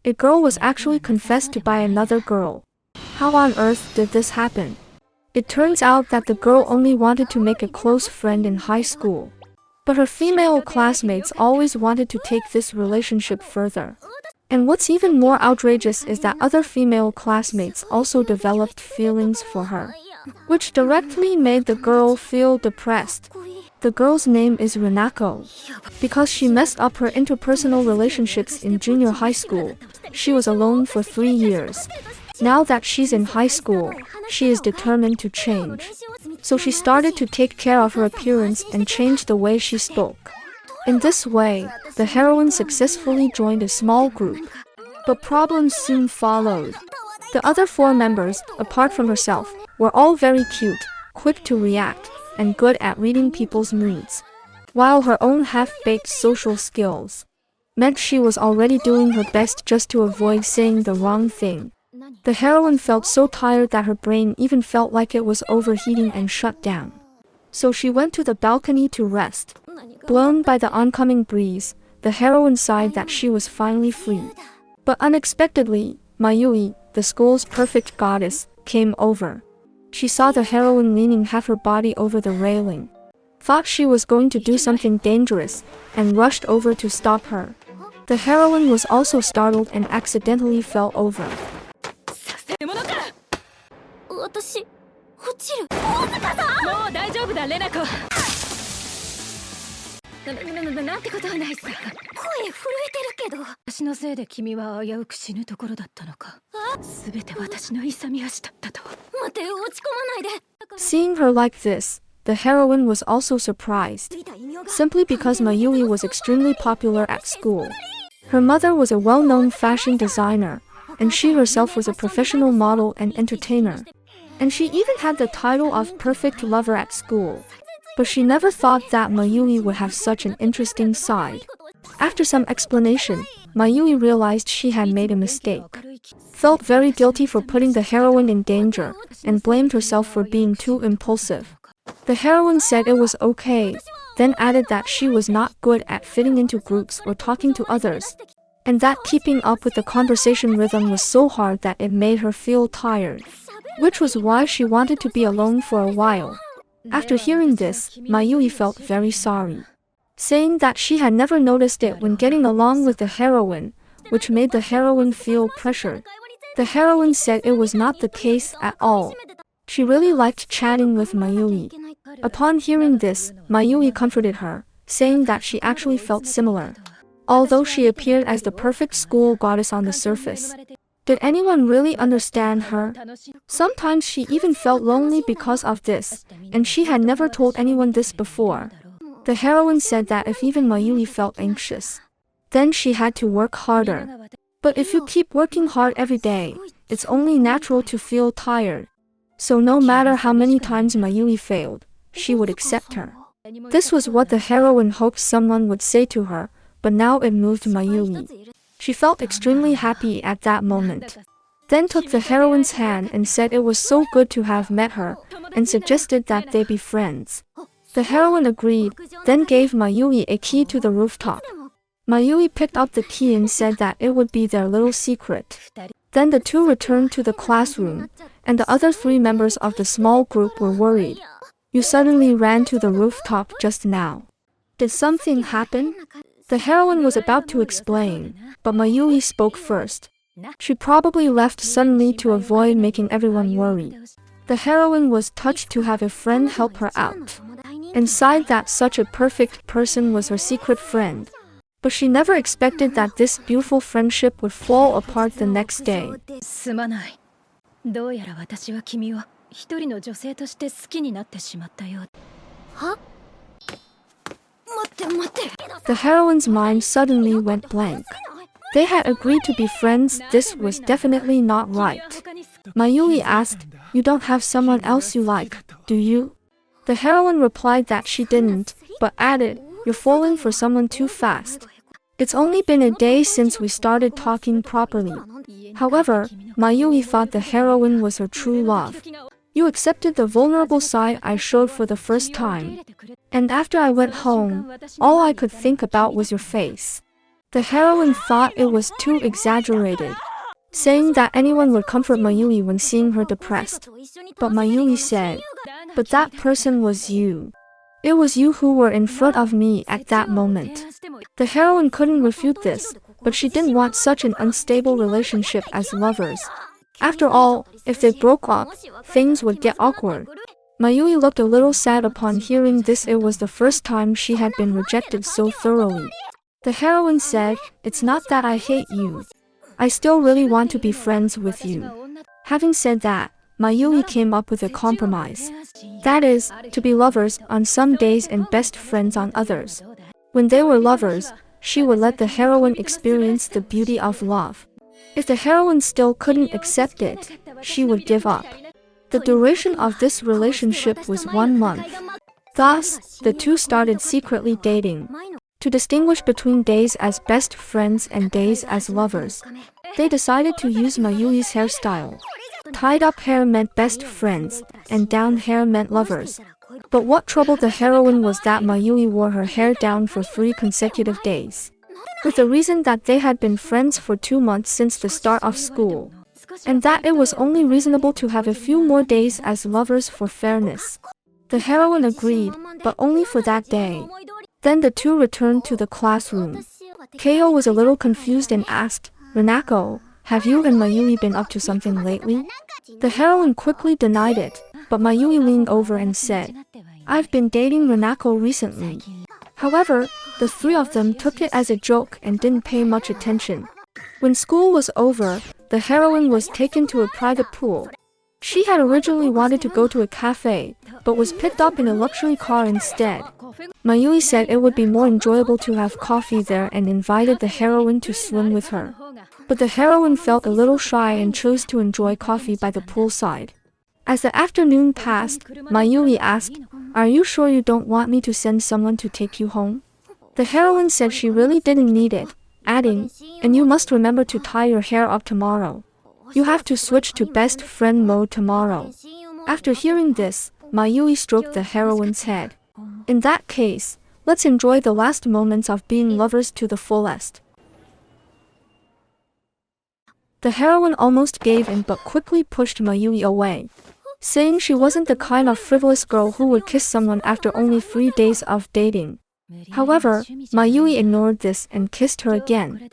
A girl was actually confessed to by another girl. How on earth did this happen? It turns out that the girl only wanted to make a close friend in high school. But her female classmates always wanted to take this relationship further. And what's even more outrageous is that other female classmates also developed feelings for her, which directly made the girl feel depressed. The girl's name is Renako. Because she messed up her interpersonal relationships in junior high school, she was alone for 3 years. Now that she's in high school, she is determined to change. So she started to take care of her appearance and change the way she spoke. In this way, the heroine successfully joined a small group. But problems soon followed. The other 4 members, apart from herself, were all very cute, quick to react, and good at reading people's moods. While her own half-baked social skills meant she was already doing her best just to avoid saying the wrong thing. The heroine felt so tired that her brain even felt like it was overheating and shut down. So she went to the balcony to rest. Blown by the oncoming breeze, the heroine sighed that she was finally free. But unexpectedly, Mayui, the school's perfect goddess, came over. She saw the heroine leaning half her body over the railing, thought she was going to do something dangerous, and rushed over to stop her. The heroine was also startled and accidentally fell over. Watashi, なんてことはないさ。声震えてるけど。私のせいで君は危うく死ぬところだったのか。すべて私の勇み足だったと。待て、落ち込まないで。Seeing her like this, the heroine was also surprised, simply because Mayui was extremely popular at school. Her mother was a well-known fashion designer, and she herself was a professional model and entertainer. And she even had the title of perfect lover at school. But she never thought that Mayui would have such an interesting side. After some explanation, Mayui realized she had made a mistake, felt very guilty for putting the heroine in danger, and blamed herself for being too impulsive. The heroine said it was okay, then added that she was not good at fitting into groups or talking to others, and that keeping up with the conversation rhythm was so hard that it made her feel tired, which was why she wanted to be alone for a while. After hearing this, Mayui felt very sorry, saying that she had never noticed it when getting along with the heroine, which made the heroine feel pressured. The heroine said it was not the case at all. She really liked chatting with Mayui. Upon hearing this, Mayui comforted her, saying that she actually felt similar, although she appeared as the perfect school goddess on the surface. Did anyone really understand her? Sometimes she even felt lonely because of this, and she had never told anyone this before. The heroine said that if even Mayui felt anxious, then she had to work harder. But if you keep working hard every day, it's only natural to feel tired. So no matter how many times Mayui failed, she would accept her. This was what the heroine hoped someone would say to her, but now it moved Mayui. She felt extremely happy at that moment. Then took the heroine's hand and said it was so good to have met her, and suggested that they be friends. The heroine agreed, then gave Mayui a key to the rooftop. Mayui picked up the key and said that it would be their little secret. Then the two returned to the classroom, and the other 3 members of the small group were worried. You suddenly ran to the rooftop just now. Did something happen? The heroine was about to explain, but Mayui spoke first. She probably left suddenly to avoid making everyone worry. The heroine was touched to have a friend help her out, and sighed that such a perfect person was her secret friend. But she never expected that this beautiful friendship would fall apart the next day. Huh? The heroine's mind suddenly went blank. They had agreed to be friends. This was definitely not right. Mayui asked, "You don't have someone else you like, do you?" The heroine replied that she didn't, but added, "You're falling for someone too fast. It's only been a day since we started talking properly." However, Mayui thought the heroine was her true love. "You accepted the vulnerable side I showed for the first time. And after I went home, all I could think about was your face." The heroine thought it was too exaggerated, saying that anyone would comfort Mayuri when seeing her depressed. But Mayuri said, "But that person was you. It was you who were in front of me at that moment." The heroine couldn't refute this, but she didn't want such an unstable relationship as lovers. After all, if they broke up, things would get awkward. Mayuri looked a little sad upon hearing this. It was the first time she had been rejected so thoroughly. The heroine said, "It's not that I hate you. I still really want to be friends with you." Having said that, Mayuri came up with a compromise. That is, to be lovers on some days and best friends on others. When they were lovers, she would let the heroine experience the beauty of love. If the heroine still couldn't accept it, she would give up. The duration of this relationship was 1 month. Thus, the two started secretly dating. To distinguish between days as best friends and days as lovers, they decided to use Mayuri's hairstyle. Tied up hair meant best friends, and down hair meant lovers. But what troubled the heroine was that Mayuri wore her hair down for 3 consecutive days, with the reason that they had been friends for 2 months since the start of school, and that it was only reasonable to have a few more days as lovers for fairness. The heroine agreed, but only for that day. Then the two returned to the classroom. Keo was a little confused and asked, "Renako, have you and Mayuri been up to something lately?" The heroine quickly denied it, but Mayuri leaned over and said, "I've been dating Renako recently." However, the 3 of them took it as a joke and didn't pay much attention. When school was over, the heroine was taken to a private pool. She had originally wanted to go to a cafe, but was picked up in a luxury car instead. Mayuri said it would be more enjoyable to have coffee there and invited the heroine to swim with her. But the heroine felt a little shy and chose to enjoy coffee by the poolside. As the afternoon passed, Mayuri asked, "Are you sure you don't want me to send someone to take you home?" The heroine said she really didn't need it, adding, "And you must remember to tie your hair up tomorrow. You have to switch to best friend mode tomorrow." After hearing this, Mayuri stroked the heroine's head. "In that case, let's enjoy the last moments of being lovers to the fullest." The heroine almost gave in but quickly pushed Mayuri away, saying she wasn't the kind of frivolous girl who would kiss someone after only 3 days of dating. However, Mayuri ignored this and kissed her again.